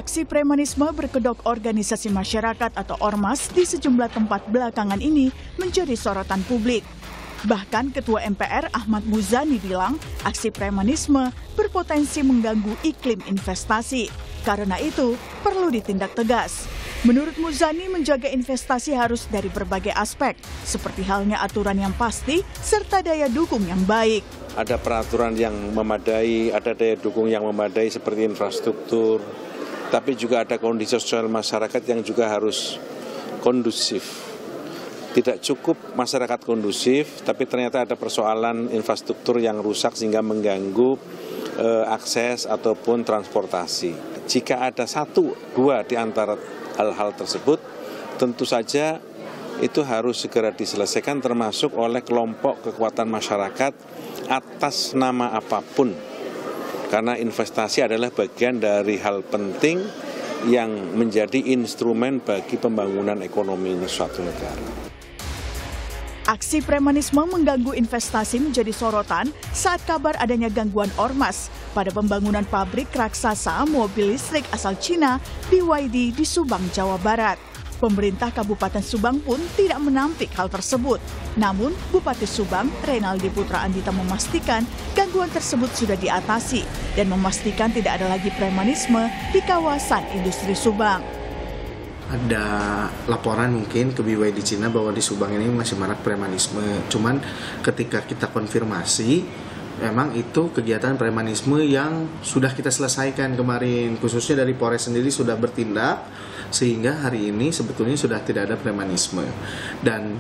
Aksi premanisme berkedok organisasi masyarakat atau ormas di sejumlah tempat belakangan ini menjadi sorotan publik. Bahkan Ketua MPR Ahmad Muzani bilang aksi premanisme berpotensi mengganggu iklim investasi. Karena itu perlu ditindak tegas. Menurut Muzani, menjaga investasi harus dari berbagai aspek, seperti halnya aturan yang pasti serta daya dukung yang baik. Ada peraturan yang memadai, ada daya dukung yang memadai seperti infrastruktur, tapi juga ada kondisi sosial masyarakat yang juga harus kondusif. Tidak cukup masyarakat kondusif, tapi ternyata ada persoalan infrastruktur yang rusak sehingga mengganggu akses ataupun transportasi. Jika ada satu, dua di antara hal-hal tersebut, tentu saja itu harus segera diselesaikan termasuk oleh kelompok kekuatan masyarakat atas nama apapun. Karena investasi adalah bagian dari hal penting yang menjadi instrumen bagi pembangunan ekonomi suatu negara. Aksi premanisme mengganggu investasi menjadi sorotan saat kabar adanya gangguan ormas pada pembangunan pabrik raksasa mobil listrik asal Cina BYD di Subang, Jawa Barat. Pemerintah Kabupaten Subang pun tidak menampik hal tersebut. Namun, Bupati Subang, Reynaldi Putra Andita memastikan gangguan tersebut sudah diatasi dan memastikan tidak ada lagi premanisme di kawasan industri Subang. Ada laporan mungkin ke BYD Cina bahwa di Subang ini masih marak premanisme. Cuman ketika kita konfirmasi, memang itu kegiatan premanisme yang sudah kita selesaikan kemarin. Khususnya dari Polres sendiri sudah bertindak, sehingga hari ini sebetulnya sudah tidak ada premanisme. Dan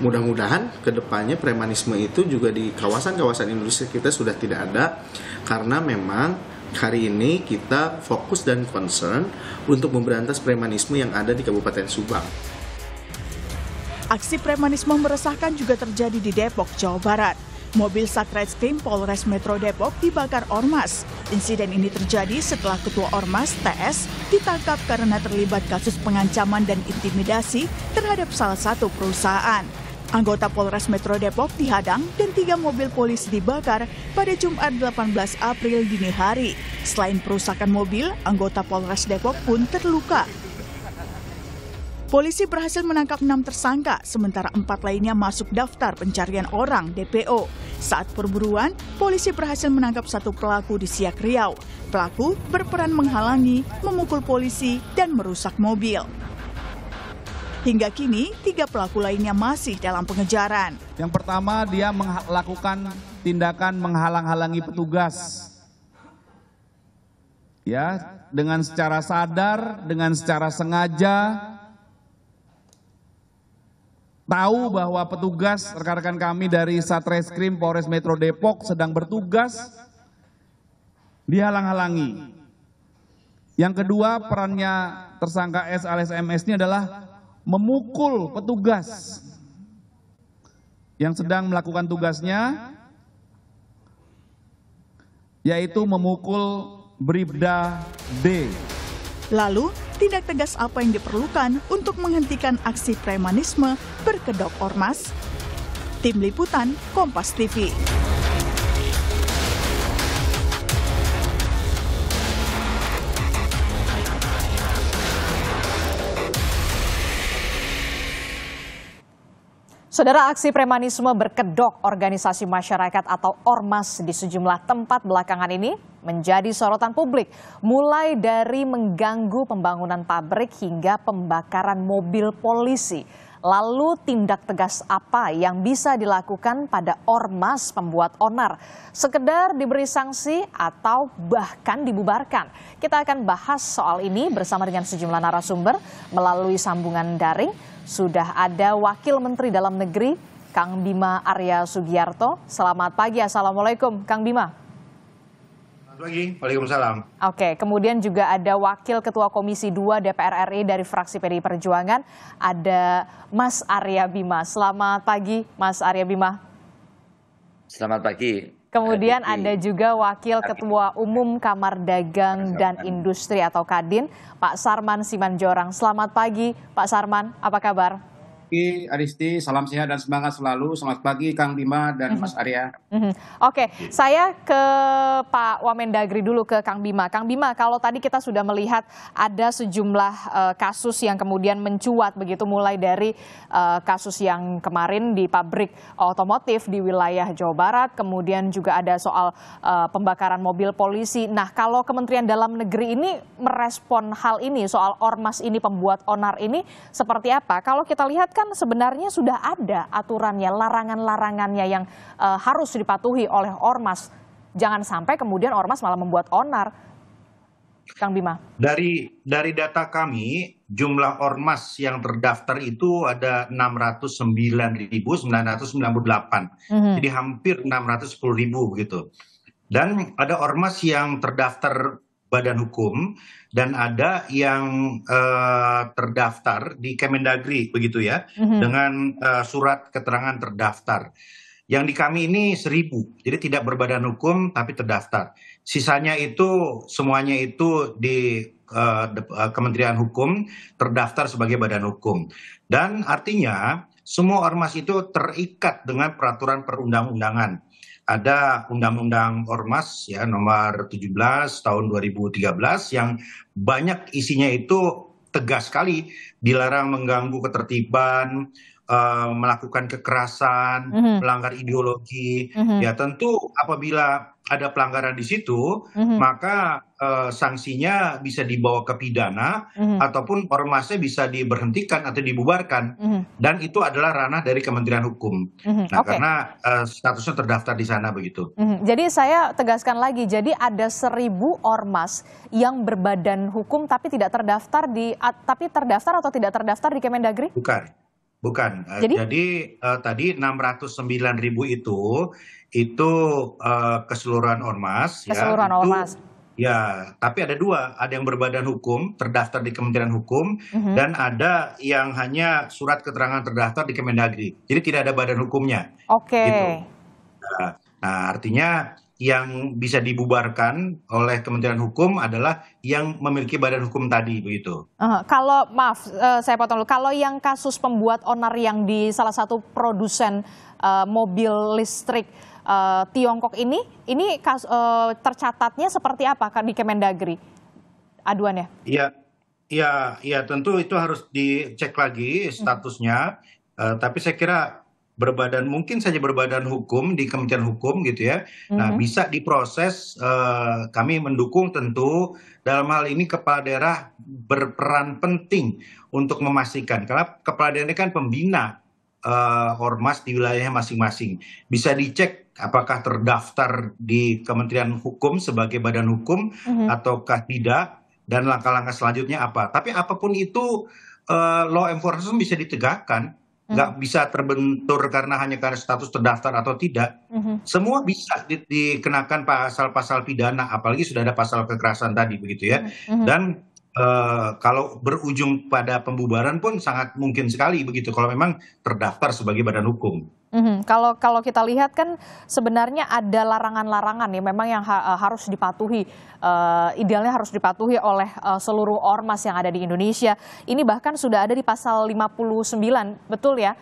mudah-mudahan ke depannya premanisme itu juga di kawasan-kawasan industri kita sudah tidak ada, karena memang hari ini kita fokus dan concern untuk memberantas premanisme yang ada di Kabupaten Subang. Aksi premanisme meresahkan juga terjadi di Depok, Jawa Barat. Mobil Satreskrim Polres Metro Depok dibakar ormas. Insiden ini terjadi setelah Ketua Ormas TS ditangkap karena terlibat kasus pengancaman dan intimidasi terhadap salah satu perusahaan. Anggota Polres Metro Depok dihadang dan 3 mobil polisi dibakar pada Jumat 18 April dini hari. Selain perusakan mobil, anggota Polres Depok pun terluka. Polisi berhasil menangkap 6 tersangka, sementara 4 lainnya masuk daftar pencarian orang DPO. Saat perburuan, polisi berhasil menangkap 1 pelaku di Siak, Riau. Pelaku berperan menghalangi, memukul polisi, dan merusak mobil. Hingga kini, 3 pelaku lainnya masih dalam pengejaran. Yang pertama, dia melakukan tindakan menghalang-halangi petugas. Ya, dengan secara sadar, dengan secara sengaja, tahu bahwa petugas rekan-rekan kami dari Satreskrim Polres Metro Depok sedang bertugas, dihalang-halangi. Yang kedua, perannya tersangka S alias MS ini adalah memukul petugas yang sedang melakukan tugasnya, yaitu memukul Bribda D. Lalu, tindak tegas apa yang diperlukan untuk menghentikan aksi premanisme berkedok ormas? Tim Liputan Kompas TV. Saudara, aksi premanisme berkedok organisasi masyarakat atau ormas di sejumlah tempat belakangan ini menjadi sorotan publik, mulai dari mengganggu pembangunan pabrik hingga pembakaran mobil polisi. Lalu tindak tegas apa yang bisa dilakukan pada ormas pembuat onar? Sekedar diberi sanksi atau bahkan dibubarkan? Kita akan bahas soal ini bersama dengan sejumlah narasumber melalui sambungan daring. Sudah ada Wakil Menteri Dalam Negeri, Kang Bima Arya Sugiarto. Selamat pagi, Assalamualaikum, Kang Bima. Selamat pagi, Waalaikumsalam. Oke, kemudian juga ada Wakil Ketua Komisi 2 DPR RI dari fraksi PDI Perjuangan, ada Mas Arya Bima. Selamat pagi, Mas Arya Bima. Selamat pagi. Kemudian ada juga Wakil Ketua Umum Kamar Dagang dan Industri atau Kadin, Pak Sarman Simanjorang. Selamat pagi, Pak Sarman. Apa kabar? pagi Aristi, salam sehat dan semangat selalu. Selamat pagi Kang Bima dan Mas Arya. Oke, saya ke Pak Wamendagri dulu, ke Kang Bima. Kang Bima, kalau tadi kita sudah melihat ada sejumlah kasus yang kemudian mencuat begitu, mulai dari kasus yang kemarin di pabrik otomotif di wilayah Jawa Barat, kemudian juga ada soal pembakaran mobil polisi. Nah, kalau Kementerian Dalam Negeri ini merespon hal ini, soal ormas ini, pembuat onar ini, seperti apa? Kalau kita lihat kan sebenarnya sudah ada aturannya, larangan-larangannya yang harus dipatuhi oleh ormas. Jangan sampai kemudian ormas malah membuat onar. Kang Bima. Dari data kami, jumlah ormas yang terdaftar itu ada 609.998. Jadi hampir 610.000 begitu. Dan ada ormas yang terdaftar badan hukum dan ada yang terdaftar di Kemendagri begitu ya, dengan surat keterangan terdaftar. Yang di kami ini 1.000, jadi tidak berbadan hukum tapi terdaftar. Sisanya itu semuanya itu di Kementerian Hukum terdaftar sebagai badan hukum. Dan artinya semua ormas itu terikat dengan peraturan perundang-undangan. Ada Undang-Undang Ormas ya nomor 17 tahun 2013 yang banyak isinya itu tegas sekali, dilarang mengganggu ketertiban, melakukan kekerasan, melanggar ideologi. Ya tentu apabila ada pelanggaran di situ, maka sanksinya bisa dibawa ke pidana ataupun ormasnya bisa diberhentikan atau dibubarkan. Dan itu adalah ranah dari Kementerian Hukum. Nah, karena statusnya terdaftar di sana begitu. Jadi saya tegaskan lagi, jadi ada 1.000 ormas yang berbadan hukum tapi tidak terdaftar tapi terdaftar atau tidak terdaftar di Kemendagri? Bukan. Jadi tadi 609.000 itu keseluruhan ormas. Keseluruhan ormas. Ya, tapi ada dua, ada yang berbadan hukum terdaftar di Kementerian Hukum dan ada yang hanya surat keterangan terdaftar di Kemendagri. Jadi tidak ada badan hukumnya. Oke. Gitu. Nah, artinya yang bisa dibubarkan oleh Kementerian Hukum adalah yang memiliki badan hukum tadi begitu. Kalau maaf, saya potong dulu. Kalau yang kasus pembuat onar yang di salah satu produsen mobil listrik Tiongkok ini tercatatnya seperti apa di Kemendagri aduannya? Iya, tentu itu harus dicek lagi statusnya. Tapi saya kira mungkin saja berbadan hukum di Kementerian Hukum gitu ya. Nah, bisa diproses. Kami mendukung tentu dalam hal ini kepala daerah berperan penting untuk memastikan, karena kepala daerah ini kan pembina ormas di wilayahnya masing-masing. Bisa dicek apakah terdaftar di Kementerian Hukum sebagai badan hukum ataukah tidak, dan langkah-langkah selanjutnya apa. Tapi apapun itu law enforcement bisa ditegakkan. Nggak bisa terbentur karena status terdaftar atau tidak. Semua bisa dikenakan pasal-pasal pidana, apalagi sudah ada pasal kekerasan tadi begitu ya. Dan kalau berujung pada pembubaran pun sangat mungkin sekali begitu kalau memang terdaftar sebagai badan hukum. Kalau kita lihat kan sebenarnya ada larangan-larangan ya memang yang harus dipatuhi, idealnya harus dipatuhi oleh seluruh ormas yang ada di Indonesia. Ini bahkan sudah ada di pasal 59, betul ya?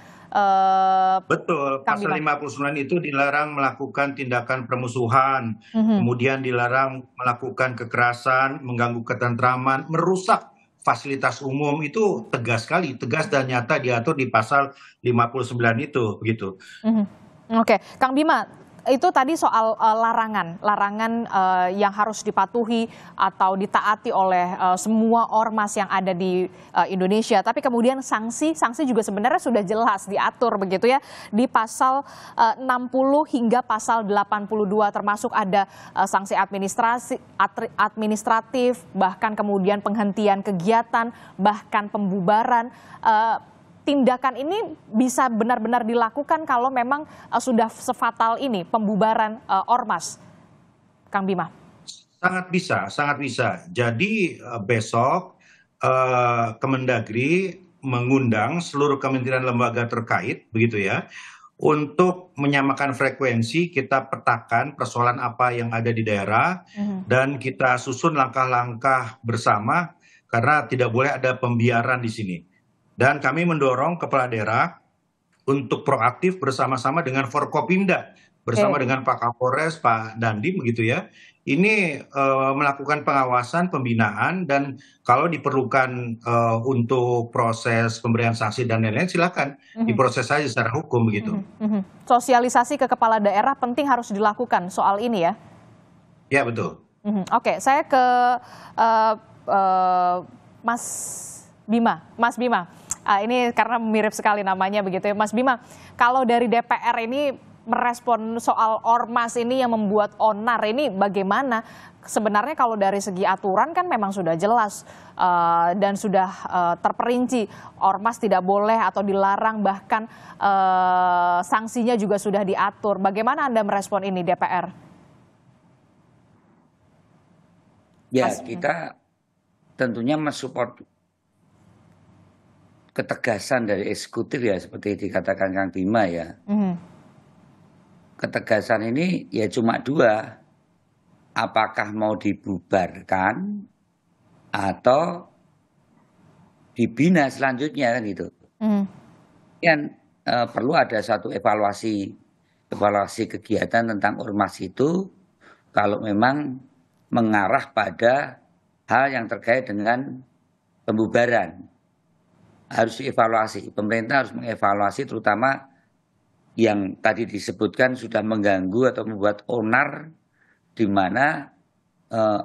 Betul, pasal 59 itu dilarang melakukan tindakan permusuhan, kemudian dilarang melakukan kekerasan, mengganggu ketentraman, merusak fasilitas umum. Itu tegas sekali, tegas dan nyata diatur di pasal 59 itu begitu. Oke, Kang Bima, itu tadi soal larangan yang harus dipatuhi atau ditaati oleh semua ormas yang ada di Indonesia. Tapi kemudian sanksi juga sebenarnya sudah jelas diatur begitu ya di pasal 60 hingga pasal 82, termasuk ada sanksi administratif, bahkan kemudian penghentian kegiatan, bahkan pembubaran. Tindakan ini bisa benar-benar dilakukan kalau memang sudah sefatal ini pembubaran ormas, Kang Bima? Sangat bisa. Jadi besok Kemendagri mengundang seluruh kementerian lembaga terkait, begitu ya, untuk menyamakan frekuensi, kita petakan persoalan apa yang ada di daerah, dan kita susun langkah-langkah bersama, karena tidak boleh ada pembiaran di sini. Dan kami mendorong kepala daerah untuk proaktif bersama-sama dengan Forkopimda, bersama dengan Pak Kapolres, Pak Dandim begitu ya. Ini melakukan pengawasan, pembinaan, dan kalau diperlukan untuk proses pemberian sanksi dan lain-lain, silakan diproses saja secara hukum begitu. Sosialisasi ke kepala daerah penting harus dilakukan soal ini ya? Ya betul. Oke, saya ke Mas Bima. Mas Bima, ini karena mirip sekali namanya begitu ya. Mas Bima, kalau dari DPR ini merespon soal ormas ini yang membuat onar ini bagaimana? Sebenarnya kalau dari segi aturan kan memang sudah jelas dan sudah terperinci ormas tidak boleh atau dilarang, bahkan sanksinya juga sudah diatur. Bagaimana Anda merespon ini DPR? Ya, kita tentunya mensupport ketegasan dari eksekutif ya, seperti dikatakan Kang Bima ya. Ketegasan ini ya cuma dua, apakah mau dibubarkan atau dibina selanjutnya kan gitu. Kan perlu ada satu evaluasi kegiatan tentang ormas itu kalau memang mengarah pada hal yang terkait dengan pembubaran. Harus dievaluasi, pemerintah harus mengevaluasi terutama yang tadi disebutkan sudah mengganggu atau membuat onar, di mana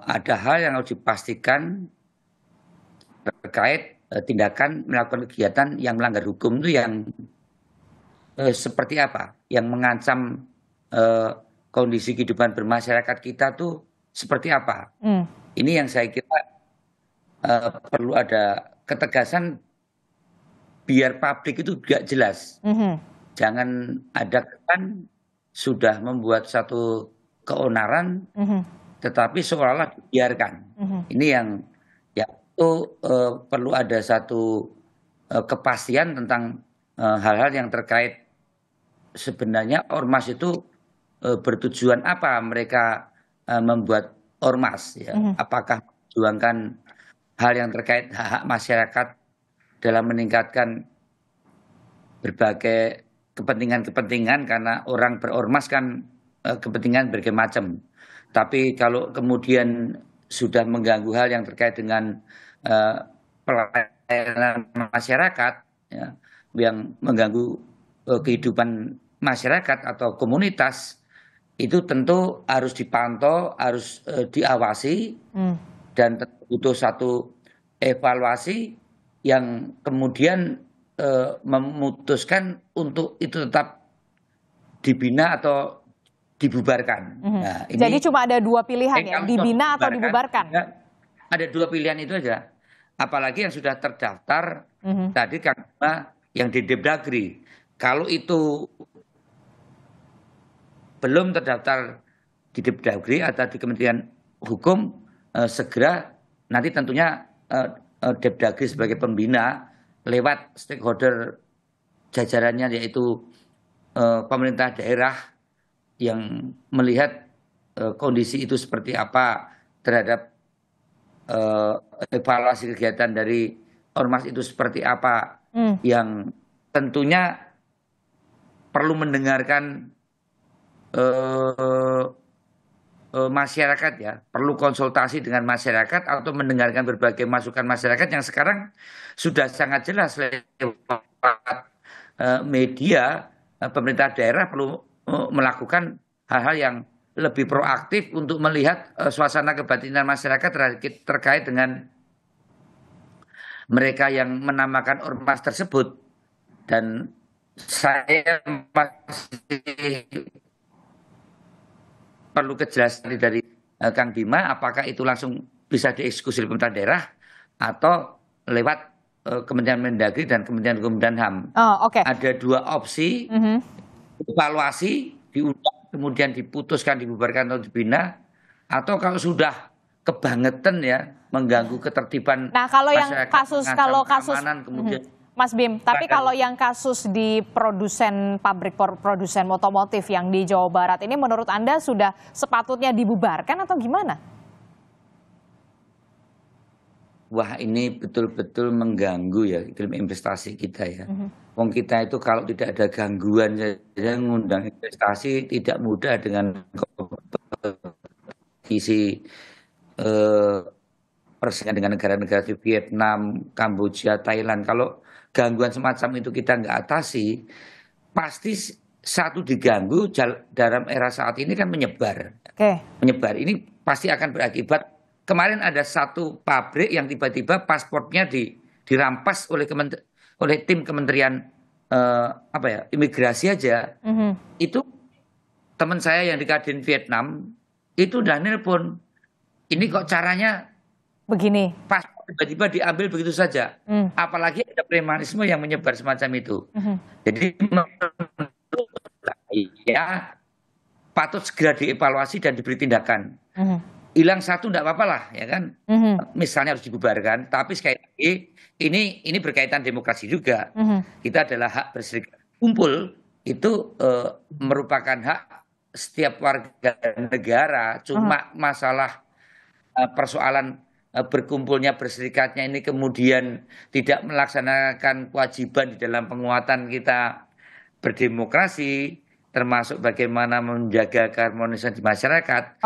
ada hal yang harus dipastikan terkait tindakan melakukan kegiatan yang melanggar hukum itu yang seperti apa, yang mengancam kondisi kehidupan bermasyarakat kita tuh seperti apa. Ini yang saya kira perlu ada ketegasan biar publik itu juga jelas. Jangan ada kan sudah membuat satu keonaran tetapi seolah-olah dibiarkan. Ini yang ya itu perlu ada satu kepastian tentang hal-hal yang terkait sebenarnya ormas itu bertujuan apa mereka membuat ormas ya. Apakah memperjuangkan hal yang terkait hak-hak masyarakat dalam meningkatkan berbagai kepentingan-kepentingan, karena orang berormas kan kepentingan berbagai macam. Tapi kalau kemudian sudah mengganggu hal yang terkait dengan pelayanan masyarakat ya, yang mengganggu kehidupan masyarakat atau komunitas, itu tentu harus dipantau, harus diawasi, dan butuh satu evaluasi yang kemudian memutuskan untuk itu tetap dibina atau dibubarkan. Nah, ini jadi cuma ada dua pilihan ya, dibina atau dibubarkan? Ya, ada dua pilihan itu aja. Apalagi yang sudah terdaftar tadi karena yang di Depdagri. Kalau itu belum terdaftar di Depdagri atau di Kementerian Hukum, segera nanti tentunya Depdagri sebagai pembina lewat stakeholder jajarannya, yaitu pemerintah daerah yang melihat kondisi itu seperti apa terhadap evaluasi kegiatan dari ormas itu seperti apa, yang tentunya perlu mendengarkan masyarakat ya, perlu konsultasi dengan masyarakat atau mendengarkan berbagai masukan masyarakat yang sekarang sudah sangat jelas lewat media. Pemerintah daerah perlu melakukan hal-hal yang lebih proaktif untuk melihat suasana kebatinan masyarakat terkait dengan mereka yang menamakan ormas tersebut. Dan saya masih perlu kejelasan dari Kang Bima, apakah itu langsung bisa dieksekusi oleh pemerintah daerah atau lewat Kementerian Mendagri dan Kementerian Hukum dan HAM. Ada dua opsi, evaluasi, diundang, kemudian diputuskan dibubarkan atau dibina, atau kalau sudah kebangetan ya, mengganggu ketertiban nah, kalau masyarakat, yang kasus kemudian Mas Bim, tapi kalau yang kasus di pabrik produsen otomotif yang di Jawa Barat ini menurut Anda sudah sepatutnya dibubarkan atau gimana? wah ini betul-betul mengganggu ya iklim investasi kita ya. Wong kita itu kalau tidak ada gangguan saja ngundang investasi tidak mudah dengan kompetisi persaingan dengan negara-negara di Vietnam, Kamboja, Thailand. Kalau gangguan semacam itu kita nggak atasi, pasti satu diganggu dalam era saat ini kan menyebar. Menyebar ini pasti akan berakibat. Kemarin ada satu pabrik yang tiba-tiba pasportnya dirampas oleh tim Kementerian Imigrasi aja. Itu teman saya yang di Kadin Vietnam itu udah nelpon. Ini kok caranya begini. Paspor tiba-tiba diambil begitu saja. Apalagi ada premanisme yang menyebar semacam itu. Jadi ya patut segera dievaluasi dan diberi tindakan. Hilang satu enggak apa-apa lah, ya kan? Misalnya harus dibubarkan, tapi sekali lagi ini berkaitan demokrasi juga. Kita adalah hak berserikat kumpul itu merupakan hak setiap warga negara. Cuma masalah persoalan berkumpulnya berserikatnya ini kemudian tidak melaksanakan kewajiban di dalam penguatan kita berdemokrasi, termasuk bagaimana menjaga keharmonisan di masyarakat.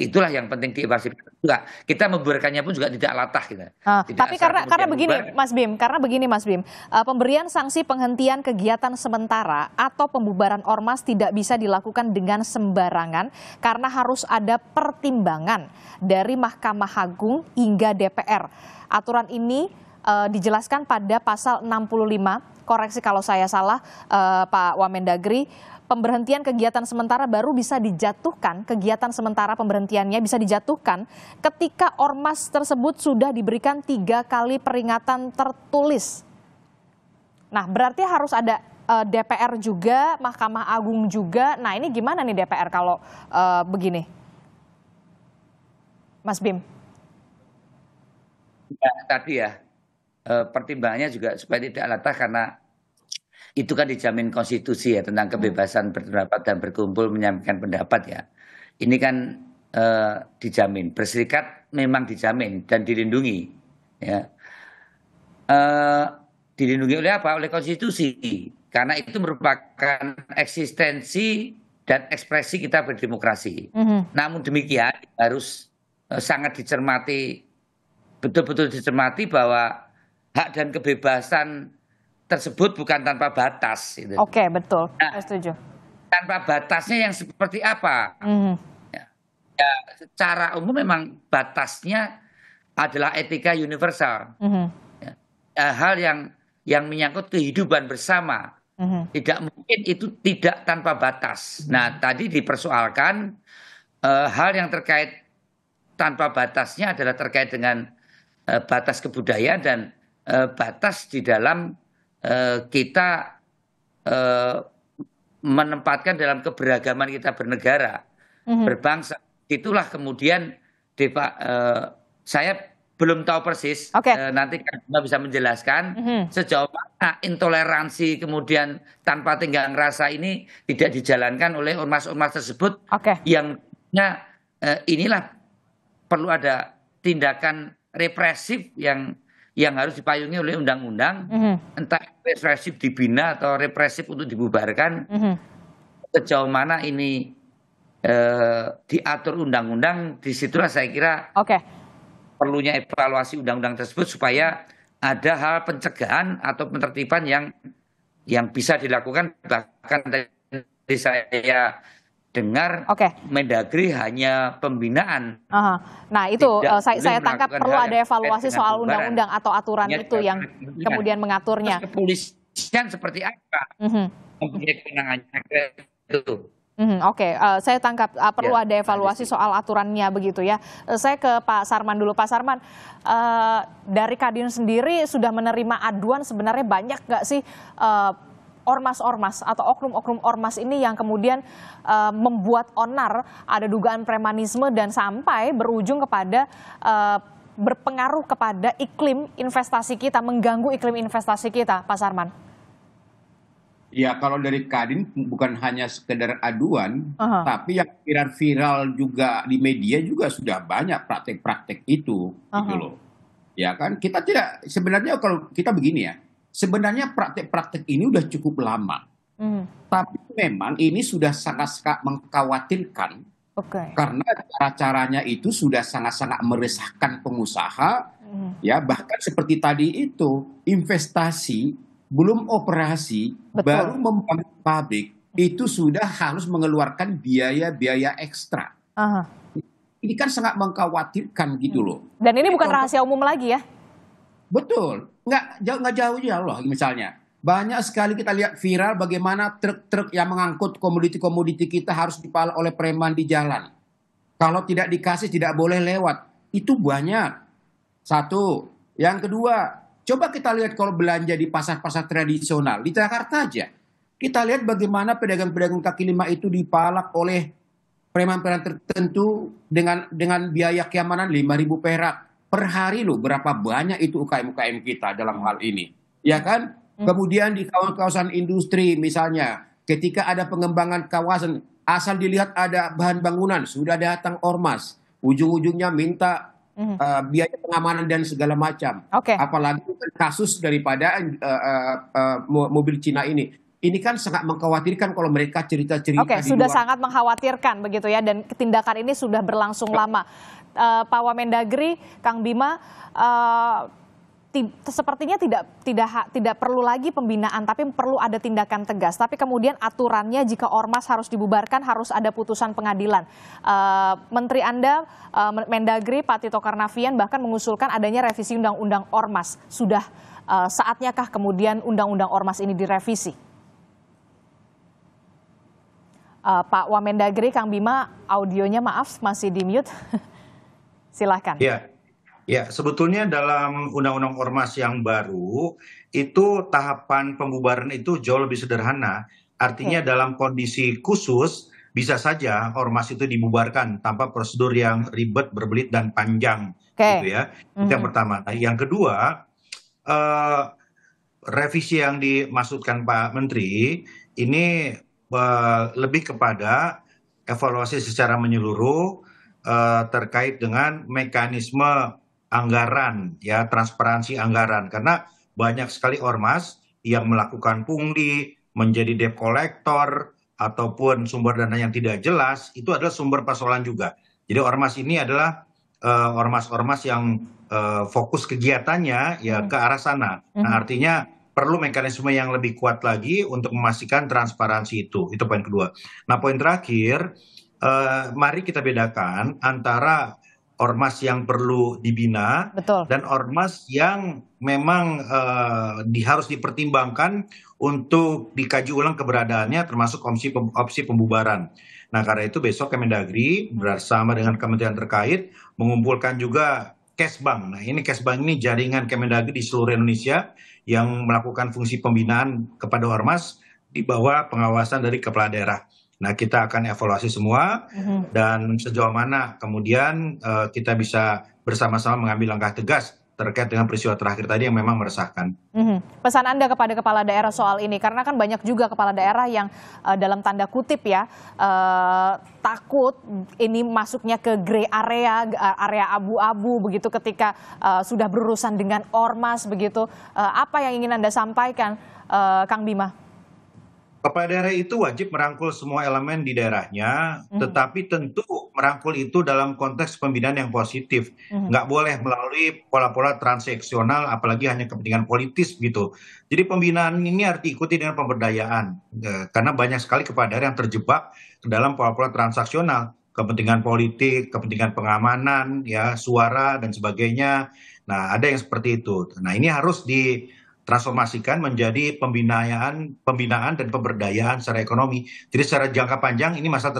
Itulah yang penting dievaluasi juga. Kita membubarkannya pun juga tidak latah kita. Tapi karena begini Mas Bim, pemberian sanksi penghentian kegiatan sementara atau pembubaran ormas tidak bisa dilakukan dengan sembarangan karena harus ada pertimbangan dari Mahkamah Agung hingga DPR. Aturan ini dijelaskan pada pasal 65, koreksi kalau saya salah Pak Wamendagri. Pemberhentian kegiatan sementara baru bisa dijatuhkan, kegiatan sementara pemberhentiannya bisa dijatuhkan ketika ormas tersebut sudah diberikan 3 kali peringatan tertulis. Nah, berarti harus ada DPR juga, Mahkamah Agung juga. Nah, ini gimana nih DPR kalau begini? Mas Bim. Ya, tadi ya, pertimbangannya juga supaya tidak latah karena itu kan dijamin konstitusi ya tentang kebebasan berpendapat dan berkumpul menyampaikan pendapat ya. Ini kan dijamin, berserikat memang dijamin dan dilindungi ya. Dilindungi oleh apa? Oleh konstitusi. Karena itu merupakan eksistensi dan ekspresi kita berdemokrasi. Namun demikian harus sangat dicermati, betul-betul dicermati bahwa hak dan kebebasan tersebut bukan tanpa batas. Gitu. Betul. Saya setuju. Tanpa batasnya yang seperti apa? Ya, secara umum memang batasnya adalah etika universal. Hal yang menyangkut kehidupan bersama. Tidak mungkin itu tidak tanpa batas. Nah, tadi dipersoalkan hal yang terkait tanpa batasnya adalah terkait dengan batas kebudayaan dan batas di dalam kita menempatkan dalam keberagaman kita bernegara, berbangsa. Itulah kemudian saya belum tahu persis, nanti kita bisa menjelaskan sejauh mana intoleransi kemudian tanpa tenggang rasa ini tidak dijalankan oleh ormas-ormas tersebut yang inilah perlu ada tindakan represif yang harus dipayungi oleh undang-undang, entah represif dibina atau represif untuk dibubarkan. Sejauh mana ini diatur undang-undang, disitulah saya kira perlunya evaluasi undang-undang tersebut supaya ada hal pencegahan atau penertiban yang bisa dilakukan. Bahkan tadi saya dengar Mendagri hanya pembinaan. Nah itu saya tangkap perlu ada evaluasi soal undang-undang atau aturan itu yang kemudian mengaturnya. Terus kepolisian seperti apa? Mempunyai kewenangannya itu. Saya tangkap perlu ada evaluasi soal aturannya begitu ya. Saya ke Pak Sarman dulu. Pak Sarman, dari Kadin sendiri sudah menerima aduan sebenarnya banyak nggak sih ormas-ormas atau oknum-oknum ormas ini yang kemudian membuat onar, ada dugaan premanisme dan sampai berujung kepada berpengaruh kepada iklim investasi kita, mengganggu iklim investasi kita, Pak Sarman? Ya, kalau dari Kadin bukan hanya sekedar aduan, tapi yang viral juga di media juga sudah banyak praktek-praktek itu, gitu loh. Ya kan, kita tidak, sebenarnya kalau kita begini ya, sebenarnya praktek-praktek ini udah cukup lama. Tapi memang ini sudah sangat-sangat mengkhawatirkan. Karena cara-caranya itu sudah sangat-sangat meresahkan pengusaha. Ya, bahkan seperti tadi itu, investasi belum operasi, baru membangun pabrik, itu sudah harus mengeluarkan biaya-biaya ekstra. Ini kan sangat mengkhawatirkan gitu loh. Dan ini bukan rahasia umum lagi ya? Betul, nggak jauh loh misalnya. Banyak sekali kita lihat viral bagaimana truk-truk yang mengangkut komoditi-komoditi kita harus dipalak oleh preman di jalan. Kalau tidak dikasih tidak boleh lewat. Itu banyak. Satu. Yang kedua, coba kita lihat kalau belanja di pasar-pasar tradisional. Di Jakarta aja. Kita lihat bagaimana pedagang-pedagang kaki lima itu dipalak oleh preman-preman tertentu dengan biaya keamanan 5.000 perak per hari loh. Berapa banyak itu UKM-UKM kita dalam hal ini, ya kan? Kemudian di kawasan industri misalnya, ketika ada pengembangan kawasan, asal dilihat ada bahan bangunan sudah datang ormas, ujung-ujungnya minta biaya pengamanan dan segala macam. Apalagi kasus daripada mobil Cina ini. Ini kan sangat mengkhawatirkan kalau mereka cerita-cerita. Sudah sangat mengkhawatirkan begitu ya, dan tindakan ini sudah berlangsung lama. Pak Wamendagri, Kang Bima, sepertinya tidak perlu lagi pembinaan, tapi perlu ada tindakan tegas. Tapi kemudian aturannya jika ormas harus dibubarkan harus ada putusan pengadilan. Menteri Anda, Mendagri Pak Tito Karnavian bahkan mengusulkan adanya revisi Undang-Undang Ormas. Sudah saatnya kah kemudian Undang-Undang Ormas ini direvisi? Pak Wamendagri, Kang Bima, audionya maaf masih di mute. Silahkan. Ya, sebetulnya dalam Undang-Undang Ormas yang baru itu tahapan pembubaran itu jauh lebih sederhana. Artinya dalam kondisi khusus bisa saja ormas itu dibubarkan tanpa prosedur yang ribet, berbelit dan panjang, gitu ya. Itu yang pertama. Nah, yang kedua, revisi yang dimaksudkan Pak Menteri ini lebih kepada evaluasi secara menyeluruh terkait dengan mekanisme anggaran, ya, transparansi anggaran, karena banyak sekali ormas yang melakukan pungli, menjadi debt collector ataupun sumber dana yang tidak jelas, itu adalah sumber persoalan juga. Jadi ormas ini adalah ormas-ormas yang fokus kegiatannya ya ke arah sana. Nah, artinya perlu mekanisme yang lebih kuat lagi untuk memastikan transparansi itu. Itu poin kedua. Nah, poin terakhir, mari kita bedakan antara ormas yang perlu dibina dan ormas yang memang harus dipertimbangkan untuk dikaji ulang keberadaannya, termasuk opsi pembubaran. Nah, karena itu besok Kemendagri bersama dengan kementerian terkait mengumpulkan juga Kesbang. Nah, ini Kesbang ini jaringan Kemendagri di seluruh Indonesia yang melakukan fungsi pembinaan kepada ormas di bawah pengawasan dari kepala daerah. Nah, kita akan evaluasi semua dan sejauh mana kemudian kita bisa bersama-sama mengambil langkah tegas terkait dengan peristiwa terakhir tadi yang memang meresahkan. Pesan Anda kepada kepala daerah soal ini, karena kan banyak juga kepala daerah yang dalam tanda kutip ya takut ini masuknya ke grey area, area abu-abu begitu ketika sudah berurusan dengan ormas begitu. Apa yang ingin Anda sampaikan, Kang Bima? Kepala daerah itu wajib merangkul semua elemen di daerahnya, tetapi tentu merangkul itu dalam konteks pembinaan yang positif. Nggak boleh melalui pola-pola transaksional, apalagi hanya kepentingan politis gitu. Jadi pembinaan ini harus diikuti dengan pemberdayaan, karena banyak sekali kepala daerah yang terjebak ke dalam pola-pola transaksional, kepentingan politik, kepentingan pengamanan, ya suara dan sebagainya. Nah, ada yang seperti itu. Nah, ini harus transformasikan menjadi pembinaan dan pemberdayaan secara ekonomi. Jadi secara jangka panjang ini masalah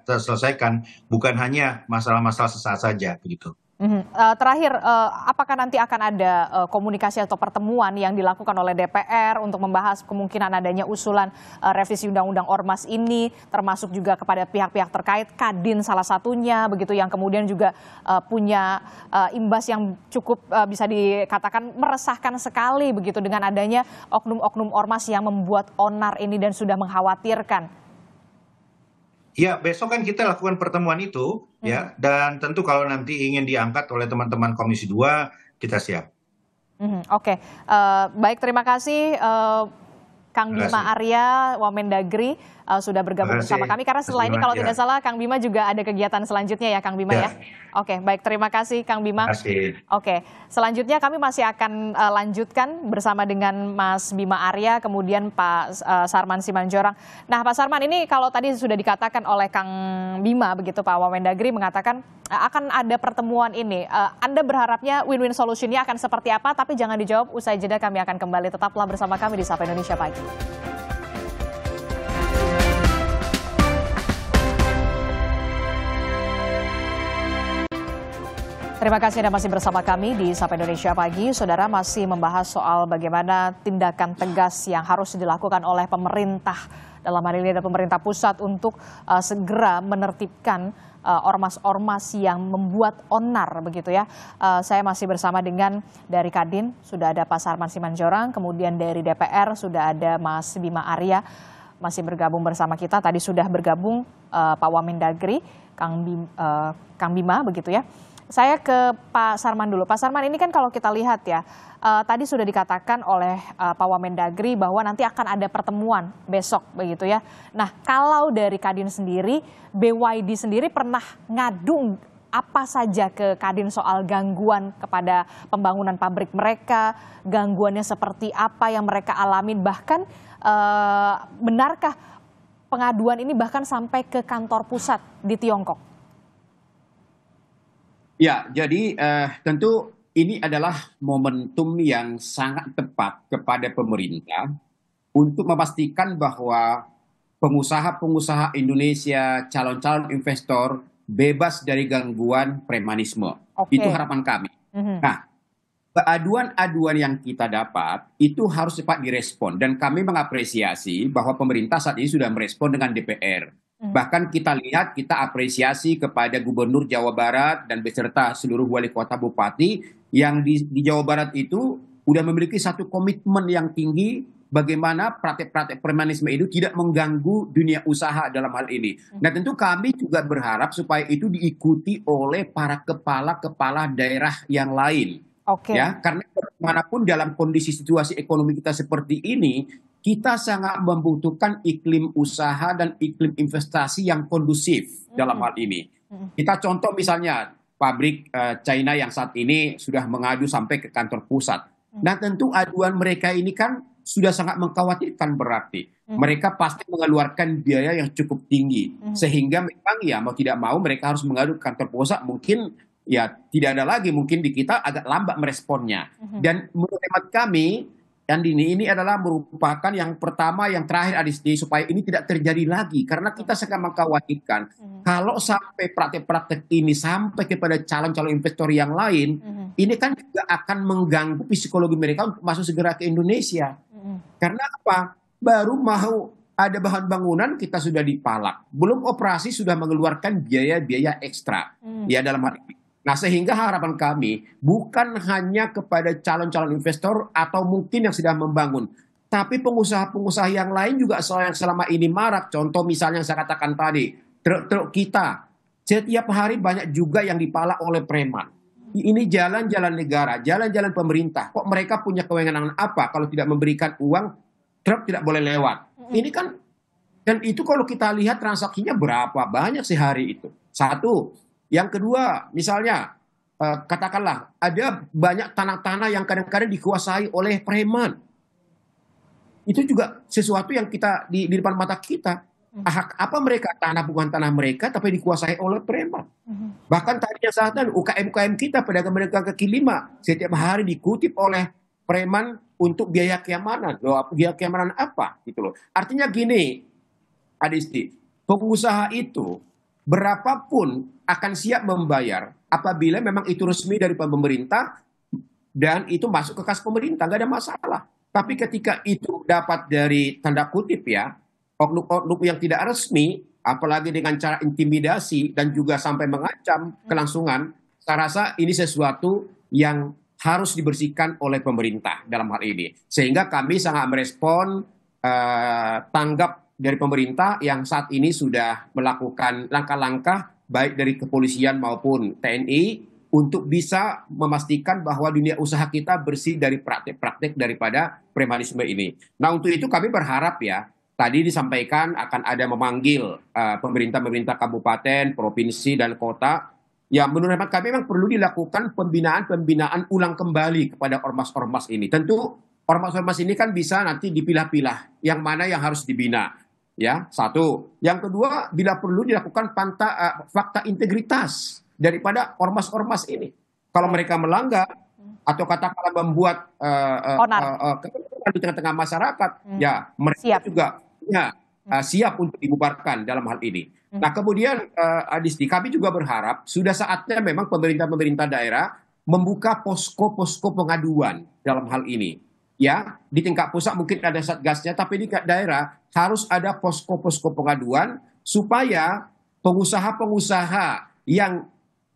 terselesaikan, bukan hanya masalah-masalah sesaat saja begitu. Terakhir, apakah nanti akan ada komunikasi atau pertemuan yang dilakukan oleh DPR untuk membahas kemungkinan adanya usulan revisi Undang-Undang Ormas ini, termasuk juga kepada pihak-pihak terkait, Kadin salah satunya, begitu yang kemudian juga punya imbas yang cukup bisa dikatakan meresahkan sekali begitu dengan adanya oknum-oknum ormas yang membuat onar ini dan sudah mengkhawatirkan. Ya, besok kan kita lakukan pertemuan itu, ya, dan tentu kalau nanti ingin diangkat oleh teman-teman Komisi 2, kita siap. Oke. Baik, terima kasih Kang Bima Arya, Wamendagri, sudah bergabung bersama kami. Karena setelah ini kalau tidak salah Kang Bima juga ada kegiatan selanjutnya ya Kang Bima ya. Oke, baik, terima kasih Kang Bima. Terima kasih. Oke, selanjutnya kami masih akan lanjutkan bersama dengan Mas Bima Arya, kemudian Pak Sarman Simanjorang. Nah Pak Sarman, ini kalau tadi sudah dikatakan oleh Kang Bima begitu, Pak Wamendagri mengatakan akan ada pertemuan ini. Anda berharapnya win-win solutionnya akan seperti apa? Tapi jangan dijawab, usai jeda kami akan kembali. Tetaplah bersama kami di Sapa Indonesia Pagi. Terima kasih Anda masih bersama kami di Sapa Indonesia Pagi. Saudara, masih membahas soal bagaimana tindakan tegas yang harus dilakukan oleh pemerintah. Dalam hal ini ada pemerintah pusat untuk segera menertibkan ormas-ormas yang membuat onar begitu ya. Saya masih bersama dengan dari Kadin, sudah ada Pak Sarman Simanjorang, kemudian dari DPR sudah ada Mas Bima Arya, masih bergabung bersama kita. Tadi sudah bergabung Pak Wamendagri, Kang Bima begitu ya. Saya ke Pak Sarman dulu. Pak Sarman, ini kan kalau kita lihat ya, tadi sudah dikatakan oleh Pak Wamendagri bahwa nanti akan ada pertemuan besok begitu ya. Nah, kalau dari Kadin sendiri, BYD sendiri pernah ngadu apa saja ke Kadin soal gangguan kepada pembangunan pabrik mereka, gangguannya seperti apa yang mereka alamin, bahkan benarkah pengaduan ini bahkan sampai ke kantor pusat di Tiongkok? Ya, jadi tentu ini adalah momentum yang sangat tepat kepada pemerintah untuk memastikan bahwa pengusaha-pengusaha Indonesia, calon-calon investor bebas dari gangguan premanisme. Itu harapan kami. Nah, aduan-aduan yang kita dapat itu harus cepat direspon. Dan kami mengapresiasi bahwa pemerintah saat ini sudah merespon dengan DPR. Bahkan kita lihat, kita apresiasi kepada Gubernur Jawa Barat dan beserta seluruh wali kota bupati yang di Jawa Barat itu sudah memiliki satu komitmen yang tinggi bagaimana praktek-praktek premanisme itu tidak mengganggu dunia usaha dalam hal ini. Nah tentu kami juga berharap supaya itu diikuti oleh para kepala-kepala daerah yang lain. Ya, karena bagaimanapun dalam kondisi situasi ekonomi kita seperti ini, kita sangat membutuhkan iklim usaha dan iklim investasi yang kondusif dalam hal ini. Kita contoh misalnya pabrik China yang saat ini sudah mengadu sampai ke kantor pusat. Nah tentu aduan mereka ini kan sudah sangat mengkhawatirkan berarti. Mereka pasti mengeluarkan biaya yang cukup tinggi. Sehingga memang ya mau tidak mau mereka harus mengadu ke kantor pusat, mungkin ya tidak ada lagi, mungkin di kita agak lambat meresponnya. Dan menurut hemat kami, dan ini adalah merupakan yang pertama, yang terakhir Adisti, supaya ini tidak terjadi lagi. Karena kita sangat mengkhawatirkan kalau sampai praktek-praktek ini sampai kepada calon-calon investor yang lain, ini kan juga akan mengganggu psikologi mereka untuk masuk segera ke Indonesia. Karena apa? Baru mau ada bahan bangunan kita sudah dipalak. Belum operasi sudah mengeluarkan biaya-biaya ekstra. Ya dalam hal ini. Nah sehingga harapan kami bukan hanya kepada calon-calon investor atau mungkin yang sedang membangun, tapi pengusaha-pengusaha yang lain juga yang selama ini marak. Contoh misalnya yang saya katakan tadi, truk-truk kita setiap hari banyak juga yang dipalak oleh preman. Ini jalan-jalan negara, jalan-jalan pemerintah. Kok mereka punya kewenangan apa kalau tidak memberikan uang, truk tidak boleh lewat. Ini kan, dan itu kalau kita lihat transaksinya berapa banyak sehari itu. Satu. Yang kedua, misalnya katakanlah ada banyak tanah-tanah yang kadang-kadang dikuasai oleh preman. Itu juga sesuatu yang kita di depan mata kita. Apa mereka tanah bukan tanah mereka tapi dikuasai oleh preman. Bahkan tadi yang saat itu UKM-UKM kita, pedagang-pedagang kaki lima setiap hari dikutip oleh preman untuk biaya keamanan. Biaya keamanan apa gitu loh. Artinya gini, Adisti, pengusaha itu berapapun akan siap membayar apabila memang itu resmi dari pemerintah dan itu masuk ke kas pemerintah, nggak ada masalah. Tapi ketika itu dapat dari tanda kutip ya, oknum-oknum yang tidak resmi, apalagi dengan cara intimidasi dan juga sampai mengancam kelangsungan, saya rasa ini sesuatu yang harus dibersihkan oleh pemerintah dalam hal ini. Sehingga kami sangat merespon tanggap dari pemerintah yang saat ini sudah melakukan langkah-langkah baik dari kepolisian maupun TNI untuk bisa memastikan bahwa dunia usaha kita bersih dari praktek-praktek daripada premanisme ini. Nah, untuk itu kami berharap ya, tadi disampaikan akan ada memanggil pemerintah-pemerintah kabupaten, provinsi, dan kota. Ya, menurut hemat kami memang perlu dilakukan pembinaan ulang kembali kepada ormas-ormas ini. Tentu ormas-ormas ini kan bisa nanti dipilah-pilah yang mana yang harus dibina. Ya, satu. Yang kedua, bila perlu dilakukan fakta integritas daripada ormas-ormas ini. Kalau mereka melanggar atau katakanlah membuat kerusuhan di tengah-tengah masyarakat, ya mereka juga siap untuk dibubarkan dalam hal ini. Nah, kemudian Adisti, kami juga berharap sudah saatnya memang pemerintah-pemerintah daerah membuka posko-posko pengaduan dalam hal ini. Ya, di tingkat pusat mungkin ada satgasnya, tapi di tingkat daerah harus ada posko-posko pengaduan supaya pengusaha-pengusaha yang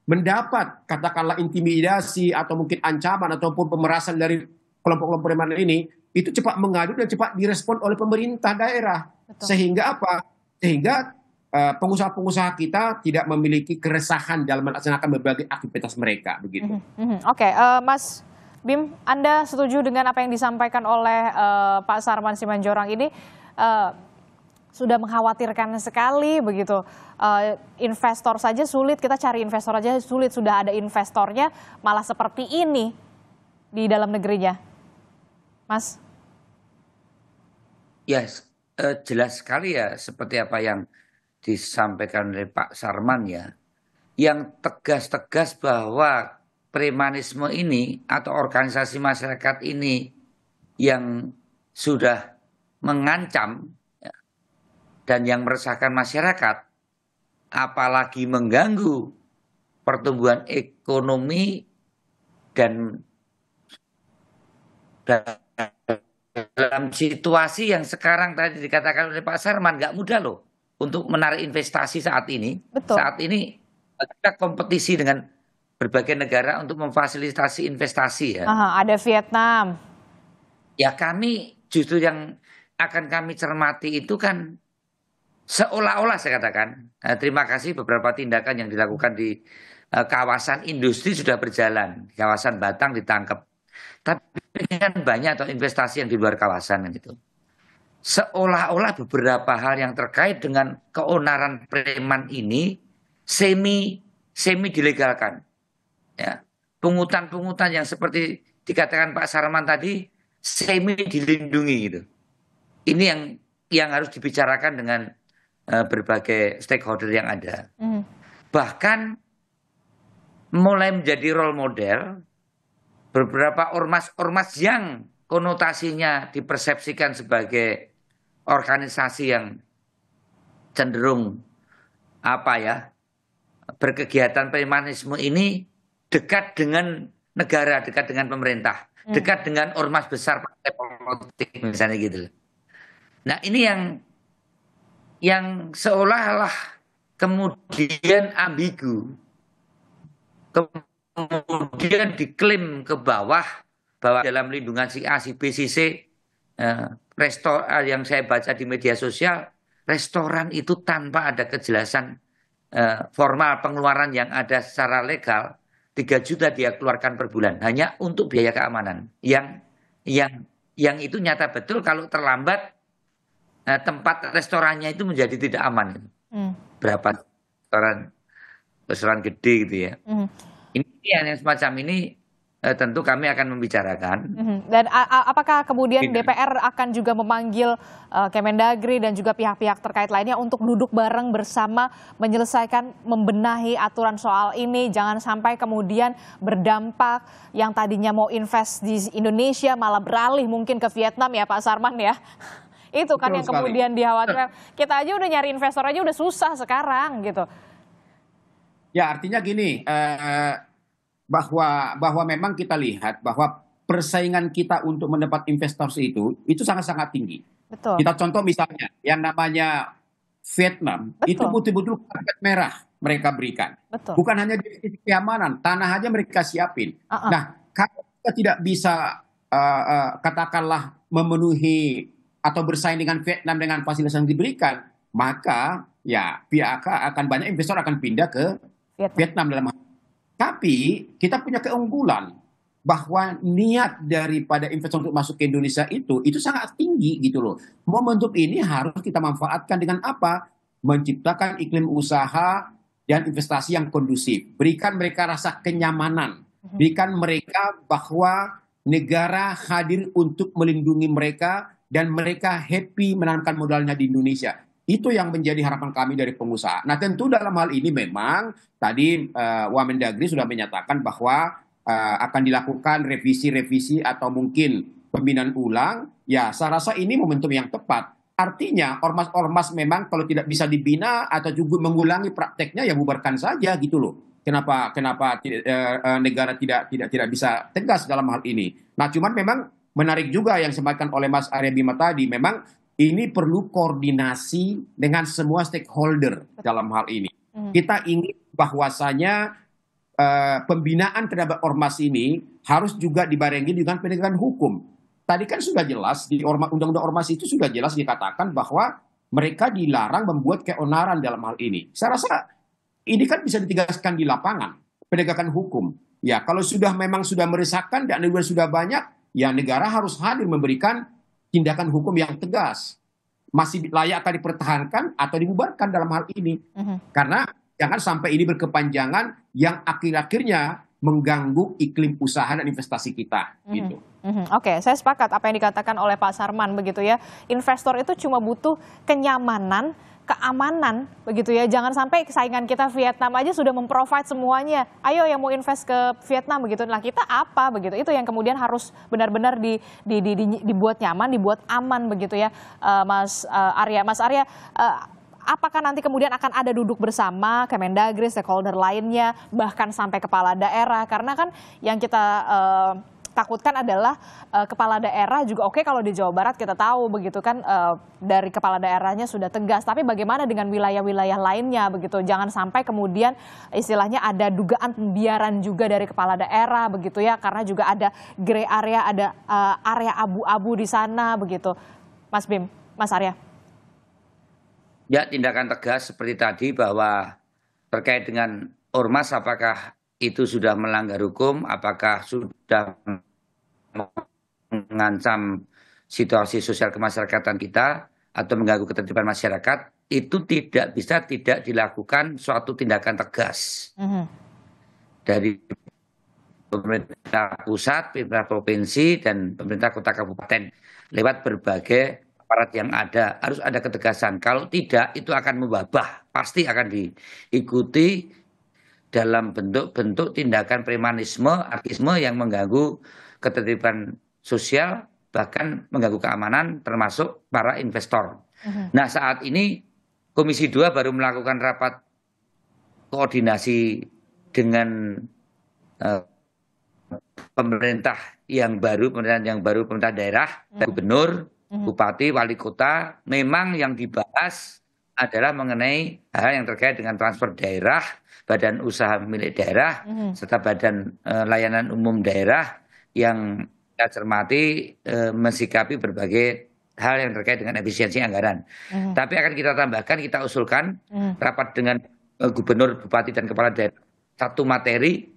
mendapat katakanlah intimidasi atau mungkin ancaman ataupun pemerasan dari kelompok-kelompok preman ini itu cepat mengadu dan cepat direspon oleh pemerintah daerah. Betul. Sehingga apa? Sehingga pengusaha-pengusaha kita tidak memiliki keresahan dalam melaksanakan berbagai aktivitas mereka begitu. Oke, Mas Bim, Anda setuju dengan apa yang disampaikan oleh Pak Sarman Simanjorang ini? Sudah mengkhawatirkan sekali begitu. Investor saja sulit, kita cari investor aja sulit, sudah ada investornya malah seperti ini di dalam negerinya. Mas? Yes, jelas sekali ya seperti apa yang disampaikan oleh Pak Sarman ya. Yang tegas-tegas bahwa premanisme ini atau organisasi masyarakat ini yang sudah mengancam ya, dan yang meresahkan masyarakat, apalagi mengganggu pertumbuhan ekonomi dan dalam situasi yang sekarang tadi dikatakan oleh Pak Sarman nggak mudah loh untuk menarik investasi saat ini. Betul. Saat ini kita kompetisi dengan berbagai negara untuk memfasilitasi investasi ya. Ada Vietnam. Ya kami justru yang akan kami cermati itu kan seolah-olah saya katakan. Terima kasih beberapa tindakan yang dilakukan di kawasan industri sudah berjalan. Di kawasan Batang ditangkap. Tapi kan banyak atau investasi yang di luar kawasan gitu. Seolah-olah beberapa hal yang terkait dengan keonaran preman ini semi dilegalkan. Ya, pungutan-pungutan yang seperti dikatakan Pak Sarman tadi semi dilindungi gitu. Ini yang harus dibicarakan dengan berbagai stakeholder yang ada. Bahkan mulai menjadi role model beberapa ormas-ormas yang konotasinya dipersepsikan sebagai organisasi yang cenderung berkegiatan premanisme ini dekat dengan negara, dekat dengan pemerintah, dekat dengan ormas besar partai politik misalnya gitu. Nah ini yang seolah-olah kemudian ambigu, kemudian diklaim ke bawah bahwa dalam lindungan si A, si B, si C, yang saya baca di media sosial, restoran itu tanpa ada kejelasan formal pengeluaran yang ada secara legal, 3 juta dia keluarkan per bulan hanya untuk biaya keamanan yang itu nyata betul kalau terlambat tempat restorannya itu menjadi tidak aman. Berapa restoran gede gitu ya. Ini yang semacam ini tentu kami akan membicarakan. Dan apakah kemudian DPR akan juga memanggil Kemendagri dan juga pihak-pihak terkait lainnya untuk duduk bareng bersama menyelesaikan, membenahi aturan soal ini, jangan sampai kemudian berdampak yang tadinya mau invest di Indonesia malah beralih mungkin ke Vietnam ya Pak Sarman ya. Itu kan yang kemudian dikhawatirkan. Kita aja udah nyari investor aja udah susah sekarang gitu. Ya artinya gini, bahwa memang kita lihat bahwa persaingan kita untuk mendapat investasi itu sangat-sangat tinggi. Betul. Kita contoh misalnya yang namanya Vietnam, itu betul-betul karpet merah mereka berikan. Betul. Bukan hanya di sisi keamanan, tanah aja mereka siapin. Nah, kalau kita tidak bisa katakanlah memenuhi atau bersaing dengan Vietnam dengan fasilitas yang diberikan, maka ya pihak akan banyak investor akan pindah ke Vietnam dalam hal. Tapi kita punya keunggulan bahwa niat daripada investor untuk masuk ke Indonesia itu sangat tinggi gitu loh. Momentum ini harus kita manfaatkan dengan apa? Menciptakan iklim usaha dan investasi yang kondusif. Berikan mereka rasa kenyamanan. Berikan mereka bahwa negara hadir untuk melindungi mereka dan mereka happy menanamkan modalnya di Indonesia. Itu yang menjadi harapan kami dari pengusaha. Nah tentu dalam hal ini memang tadi Wamendagri sudah menyatakan bahwa akan dilakukan revisi-revisi atau mungkin pembinaan ulang. Ya saya rasa ini momentum yang tepat. Artinya ormas-ormas memang kalau tidak bisa dibina atau juga mengulangi prakteknya ya bubarkan saja gitu loh. Kenapa negara tidak bisa tegas dalam hal ini? Nah, cuman memang menarik juga yang disampaikan oleh Mas Arya Bima tadi. Memang ini perlu koordinasi dengan semua stakeholder dalam hal ini. Kita ingin bahwasanya pembinaan terhadap ormas ini harus juga dibarengi dengan penegakan hukum. Tadi kan sudah jelas di undang-undang ormas itu sudah jelas dikatakan bahwa mereka dilarang membuat keonaran dalam hal ini. Saya rasa ini kan bisa ditegaskan di lapangan, penegakan hukum. Ya, kalau memang sudah meresahkan dan sudah banyak, ya negara harus hadir memberikan tindakan hukum yang tegas. Masih layak akan dipertahankan atau dibubarkan dalam hal ini. Karena jangan sampai ini berkepanjangan yang akhir-akhirnya mengganggu iklim usaha dan investasi kita. Gitu. Oke, saya sepakat apa yang dikatakan oleh Pak Sarman begitu ya. Investor itu cuma butuh kenyamanan, keamanan begitu ya. Jangan sampai saingan kita Vietnam aja sudah memprovide semuanya. Ayo yang mau invest ke Vietnam begitu. Nah, kita apa begitu? Itu yang kemudian harus benar-benar dibuat nyaman, dibuat aman begitu ya. Mas Arya, apakah nanti kemudian akan ada duduk bersama Kemendagri, stakeholder lainnya, bahkan sampai kepala daerah? Karena kan yang kita takutkan adalah kepala daerah juga oke kalau di Jawa Barat kita tahu begitu kan dari kepala daerahnya sudah tegas, tapi bagaimana dengan wilayah-wilayah lainnya begitu? Jangan sampai kemudian istilahnya ada dugaan pembiaran juga dari kepala daerah begitu ya, karena juga ada gray area, ada area abu-abu di sana begitu. Mas Bim, Mas Arya. Ya, tindakan tegas seperti tadi bahwa terkait dengan ormas apakah itu sudah melanggar hukum, apakah sudah mengancam situasi sosial kemasyarakatan kita atau mengganggu ketertiban masyarakat, itu tidak bisa tidak dilakukan suatu tindakan tegas dari pemerintah pusat, pemerintah provinsi, dan pemerintah kota kabupaten lewat berbagai aparat yang ada. Harus ada ketegasan. Kalau tidak, itu akan membabah, pasti akan diikuti dalam bentuk-bentuk tindakan premanisme, anarkisme yang mengganggu ketertiban sosial, bahkan mengganggu keamanan termasuk para investor. Nah, saat ini Komisi 2 baru melakukan rapat koordinasi dengan pemerintah yang baru, pemerintah daerah, gubernur, bupati, wali kota. Memang yang dibahas adalah mengenai hal yang terkait dengan transfer daerah, badan usaha milik daerah, serta badan layanan umum daerah yang kita cermati mensikapi berbagai hal yang terkait dengan efisiensi anggaran. Tapi akan kita tambahkan, kita usulkan rapat dengan gubernur, bupati, dan kepala daerah satu materi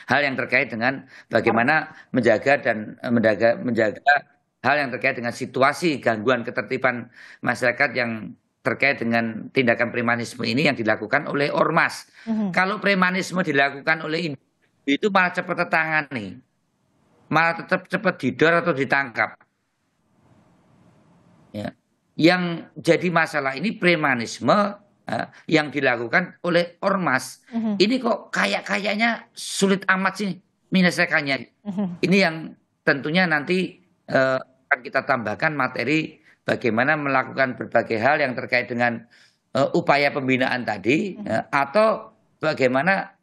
hal yang terkait dengan bagaimana menjaga hal yang terkait dengan situasi gangguan ketertiban masyarakat yang terkait dengan tindakan premanisme ini yang dilakukan oleh ormas. Kalau premanisme dilakukan oleh individu itu malah cepat tertangani, malah tetap cepat didor atau ditangkap. Ya. Yang jadi masalah ini premanisme yang dilakukan oleh ormas. Ini kok kayaknya sulit amat sih menyelesaikannya. Ini yang tentunya nanti akan kita tambahkan materi bagaimana melakukan berbagai hal yang terkait dengan upaya pembinaan tadi, atau bagaimana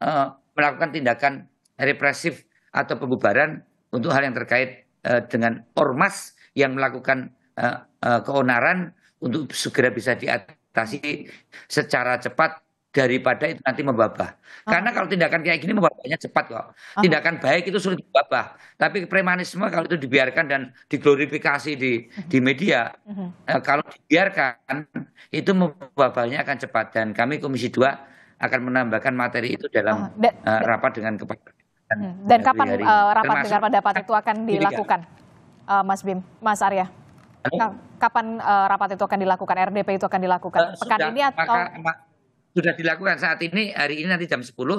melakukan tindakan represif atau pembubaran untuk hal yang terkait dengan ormas yang melakukan keonaran untuk segera bisa diatasi secara cepat daripada itu nanti membabah. Karena kalau tindakan kayak gini membabahnya cepat kok. Tindakan baik itu sulit membabah. Tapi premanisme kalau itu dibiarkan dan diglorifikasi di media, kalau dibiarkan itu membabahnya akan cepat. Dan kami Komisi 2 akan menambahkan materi itu dalam rapat dengan kepala. Dan kapan rapat dengar pendapat itu akan dilakukan, Mas Arya? Kapan rapat itu akan dilakukan, RDP itu akan dilakukan? Pekan ini atau? Sudah dilakukan saat ini, hari ini nanti jam 1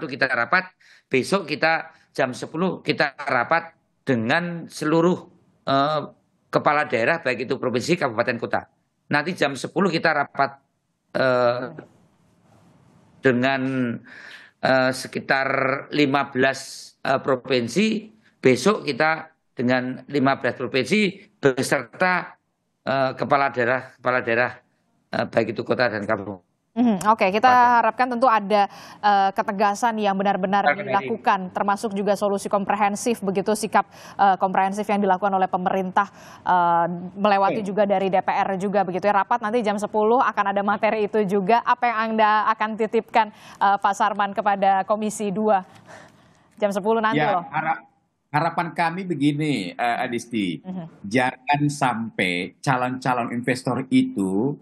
kita rapat, besok kita jam 10 kita rapat dengan seluruh kepala daerah, baik itu provinsi, kabupaten, kota. Nanti jam 10 kita rapat dengan sekitar 15 provinsi, besok kita dengan 15 provinsi beserta kepala daerah baik itu kota dan kabupaten. Oke, kita harapkan tentu ada ketegasan yang benar-benar dilakukan, termasuk juga solusi komprehensif, begitu sikap komprehensif yang dilakukan oleh pemerintah, melewati juga dari DPR juga, begitu ya. Rapat nanti jam 10 akan ada materi itu juga. Apa yang Anda akan titipkan, Pak Sarman, kepada Komisi 2 jam 10 nanti ya, loh? Harapan kami begini, Adisti, jangan sampai calon-calon investor itu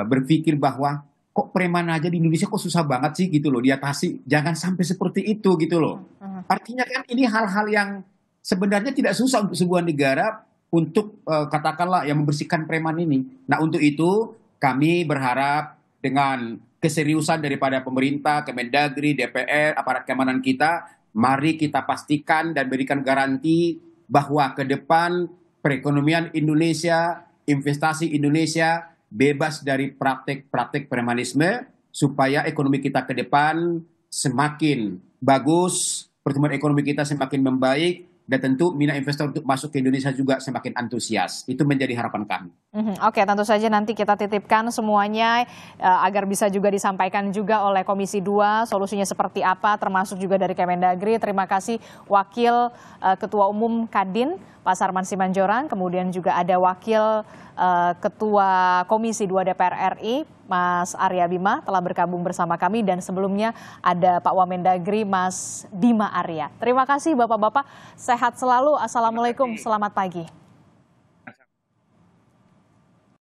berpikir bahwa kok preman aja di Indonesia kok susah banget sih gitu loh diatasi. Jangan sampai seperti itu gitu loh. Artinya kan ini hal-hal yang sebenarnya tidak susah untuk sebuah negara untuk katakanlah yang membersihkan preman ini. Nah, untuk itu kami berharap dengan keseriusan daripada pemerintah, Kemendagri, DPR, aparat keamanan kita, mari kita pastikan dan berikan garansi bahwa ke depan perekonomian Indonesia, investasi Indonesia bebas dari praktek-praktek premanisme, supaya ekonomi kita ke depan semakin bagus, pertumbuhan ekonomi kita semakin membaik, dan tentu minat investor untuk masuk ke Indonesia juga semakin antusias. Itu menjadi harapan kami. Oke, tentu saja nanti kita titipkan semuanya agar bisa juga disampaikan juga oleh Komisi 2 solusinya seperti apa, termasuk juga dari Kemendagri. Terima kasih Wakil Ketua Umum Kadin, Pak Sarman Simanjorang, kemudian juga ada Wakil Ketua Komisi 2 DPR RI, Mas Arya Bima, telah bergabung bersama kami, dan sebelumnya ada Pak Wamendagri, Mas Bima Arya. Terima kasih Bapak-Bapak, sehat selalu. Assalamualaikum, selamat pagi.